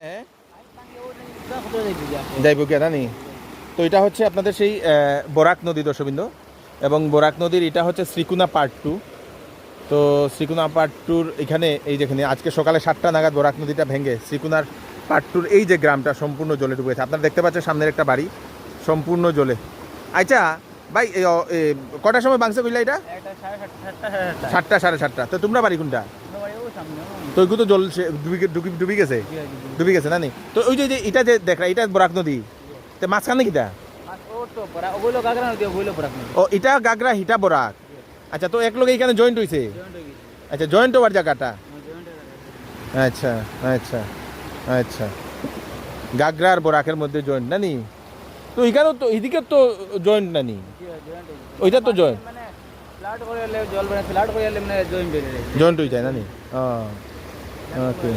হ্যাঁ যাইব কি জানি। তো এটা হচ্ছে আপনাদের সেই বরাক নদী দর্শকবৃন্দ, এবং বরাক নদীর এটা হচ্ছে শ্রীকুনা পার্ট 2। তো শ্রীকুনা পার্ট 2-র এখানে এই যেখানে আজকে সকালে 7টা নাগাদ বরাক নদীটা ভেঙে শ্রীকুনার পার্ট 2-র এই যে গ্রামটা সম্পূর্ণ জলে ডুবেছে। আপনারা দেখতে পাচ্ছেন সামনের একটা বাড়ি সম্পূর্ণ জলে। আচ্ছা ভাই কটার সময় বাংছে কইলা এটা? 7টা 7:30। তো তোমরা বাড়ি কোনটা? তো ওইগুলো তো জল ডুবি গেছে, ডুবি গেছে না নি? তো ওই যে এটা যে দেখা এটা বরাক নদী, তো মাঝখানে কিটা? ও এটা গাগরা হিটা বরাক। আচ্ছা, তো এক লোক এইখানে জয়েন্ট হইছে। আচ্ছা, জয়েন্ট হওয়ার জায়গাটা। আচ্ছা আচ্ছা আচ্ছা, গাগরা আর বরাকের মধ্যে জয়েন্ট না নি? তো এখানেও তো এদিকে তো জয়েন্ট না নি? ওইটা তো জয়েন্ট জয়েন্ট হয়ে যায় না নি? ওকে।